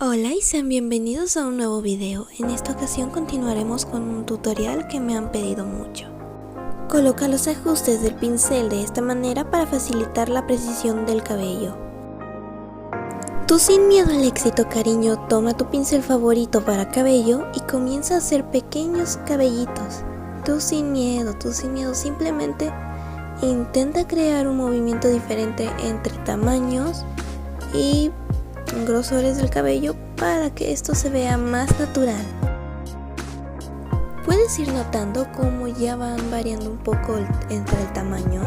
Hola y sean bienvenidos a un nuevo video. En esta ocasión continuaremos con un tutorial que me han pedido mucho. Coloca los ajustes del pincel de esta manera para facilitar la precisión del cabello. Tú sin miedo al éxito, cariño, toma tu pincel favorito para cabello y comienza a hacer pequeños cabellitos. Tú sin miedo, simplemente intenta crear un movimiento diferente entre tamaños y grosores del cabello para que esto se vea más natural. Puedes ir notando cómo ya van variando un poco entre el tamaño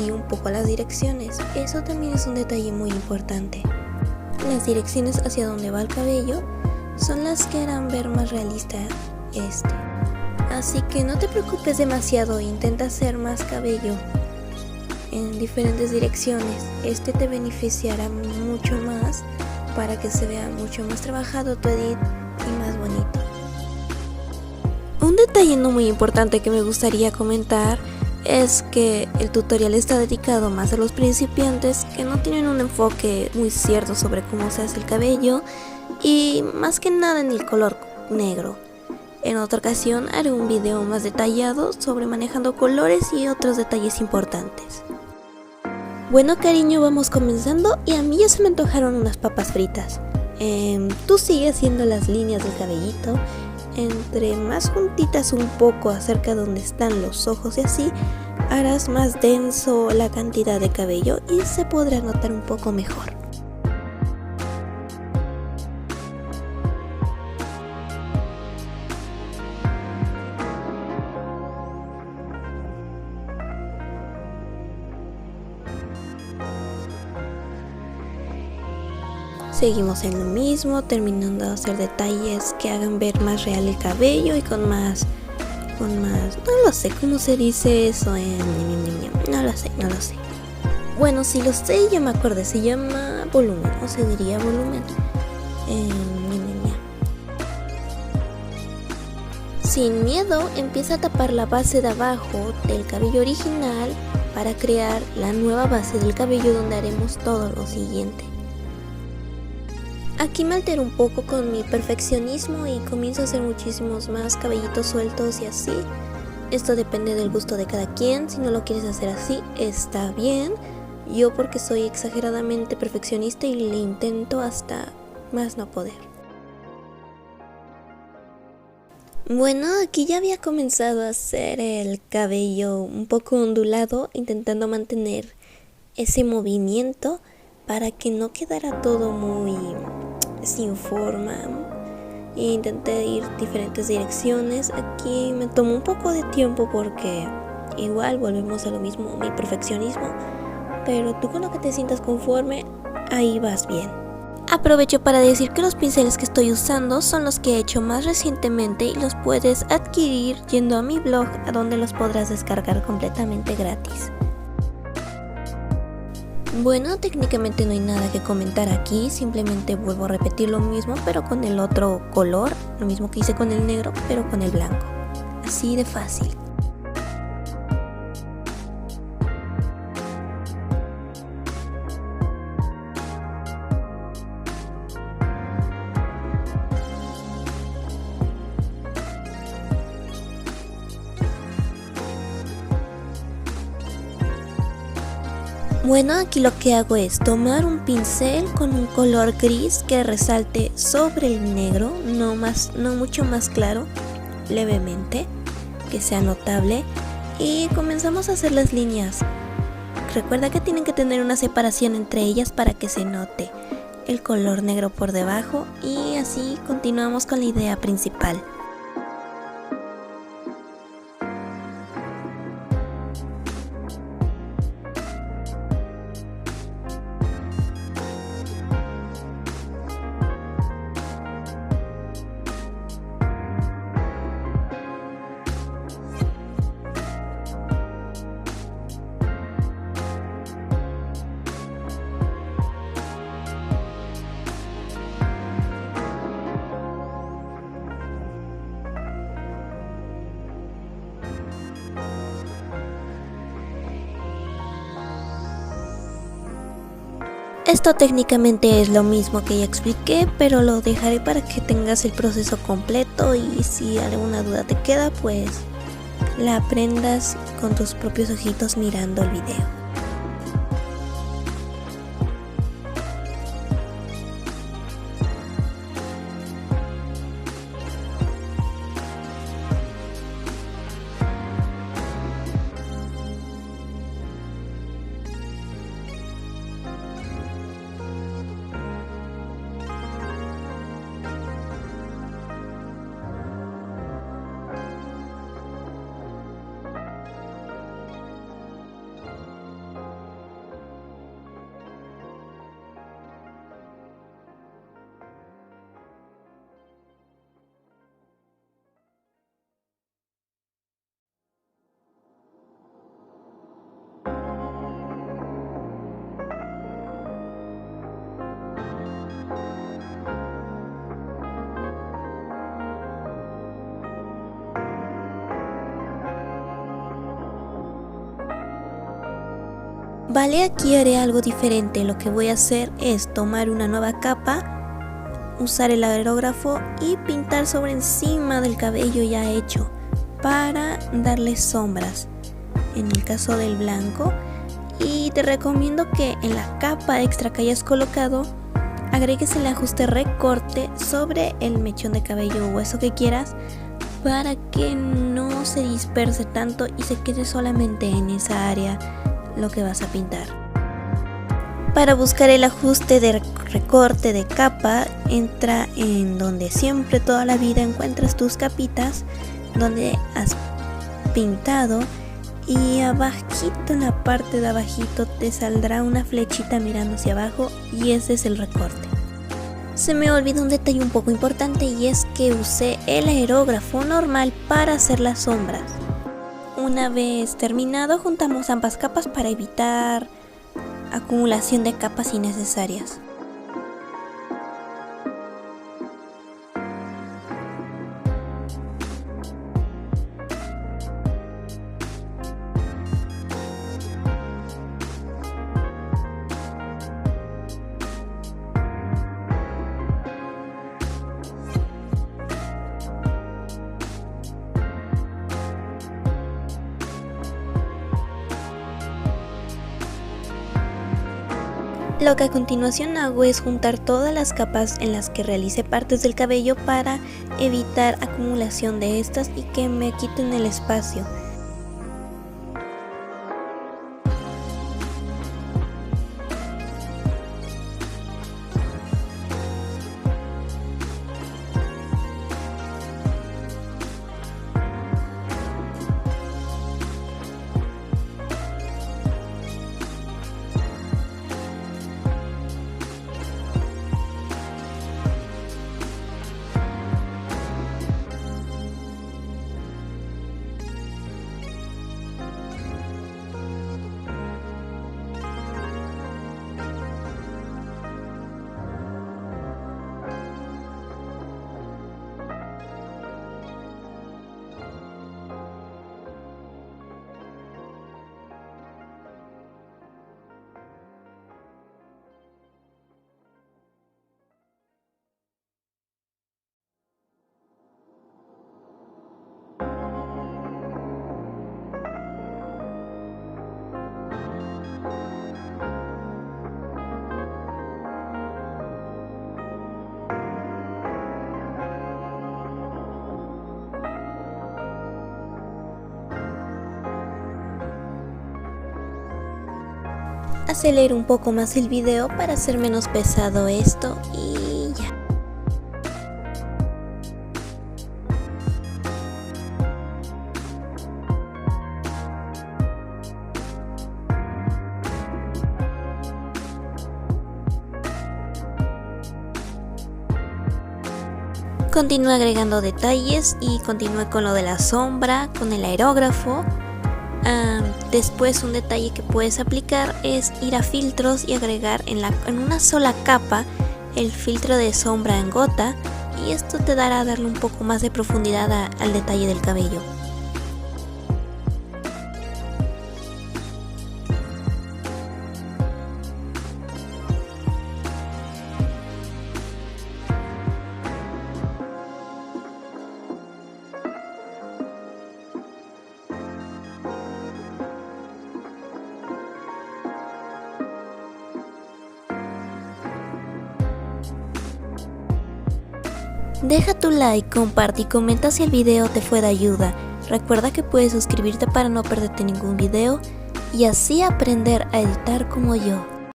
y un poco las direcciones. Eso también es un detalle muy importante. Las direcciones hacia donde va el cabello son las que harán ver más realista este. Así que no te preocupes demasiado e intenta hacer más cabello en diferentes direcciones. Este te beneficiará mucho más para que se vea mucho más trabajado tu edit y más bonito. Un detalle no muy importante que me gustaría comentar es que el tutorial está dedicado más a los principiantes que no tienen un enfoque muy cierto sobre cómo se hace el cabello y más que nada en el color negro. En otra ocasión haré un video más detallado sobre manejando colores y otros detalles importantes. Bueno, cariño, vamos comenzando y a mí ya se me antojaron unas papas fritas. Tú sigue haciendo las líneas del cabellito, entre más juntitas un poco acerca de donde están los ojos y así, harás más denso la cantidad de cabello y se podrá notar un poco mejor. Seguimos en lo mismo, terminando de hacer detalles que hagan ver más real el cabello y con más, no lo sé cómo se dice eso, no lo sé. Bueno, si lo sé, ya me acordé, se llama volumen, o se diría volumen. Sin miedo, empieza a tapar la base de abajo del cabello original para crear la nueva base del cabello donde haremos todo lo siguiente. Aquí me altero un poco con mi perfeccionismo y comienzo a hacer muchísimos más cabellitos sueltos y así. Esto depende del gusto de cada quien, si no lo quieres hacer así está bien. Yo porque soy exageradamente perfeccionista y le intento hasta más no poder. Bueno, aquí ya había comenzado a hacer el cabello un poco ondulado, intentando mantener ese movimiento para que no quedara todo muy sin forma. Intenté ir diferentes direcciones. Aquí me tomó un poco de tiempo porque igual volvemos a lo mismo, mi perfeccionismo, pero tú con lo que te sientas conforme, ahí vas bien. Aprovecho para decir que los pinceles que estoy usando son los que he hecho más recientemente y los puedes adquirir yendo a mi blog, a donde los podrás descargar completamente gratis. Bueno, técnicamente no hay nada que comentar aquí, simplemente vuelvo a repetir lo mismo pero con el otro color, lo mismo que hice con el negro pero con el blanco, así de fácil. Bueno, aquí lo que hago es tomar un pincel con un color gris que resalte sobre el negro, no mucho más claro, levemente, que sea notable, y comenzamos a hacer las líneas. Recuerda que tienen que tener una separación entre ellas para que se note el color negro por debajo y así continuamos con la idea principal. Esto técnicamente es lo mismo que ya expliqué, pero lo dejaré para que tengas el proceso completo y si alguna duda te queda, pues la aprendas con tus propios ojitos mirando el video. Vale, aquí haré algo diferente. Lo que voy a hacer es tomar una nueva capa, usar el aerógrafo y pintar sobre encima del cabello ya hecho para darle sombras en el caso del blanco. Y te recomiendo que en la capa extra que hayas colocado agregues el ajuste recorte sobre el mechón de cabello o eso que quieras, para que no se disperse tanto y se quede solamente en esa área lo que vas a pintar. Para buscar el ajuste de recorte de capa, entra en donde siempre toda la vida encuentras tus capitas, donde has pintado, y abajito, en la parte de abajito, te saldrá una flechita mirando hacia abajo y ese es el recorte. Se me olvidó un detalle un poco importante, y es que usé el aerógrafo normal para hacer las sombras. Una vez terminado, juntamos ambas capas para evitar acumulación de capas innecesarias. Lo que a continuación hago es juntar todas las capas en las que realice partes del cabello para evitar acumulación de estas y que me quiten el espacio. Acelero un poco más el video para hacer menos pesado esto y ya. Continúo agregando detalles y continúo con lo de la sombra, con el aerógrafo. Después un detalle que puedes aplicar es ir a filtros y agregar en una sola capa el filtro de sombra en gota, y esto te dará a darle un poco más de profundidad al detalle del cabello. Deja tu like, comparte y comenta si el video te fue de ayuda. Recuerda que puedes suscribirte para no perderte ningún video y así aprender a editar como yo.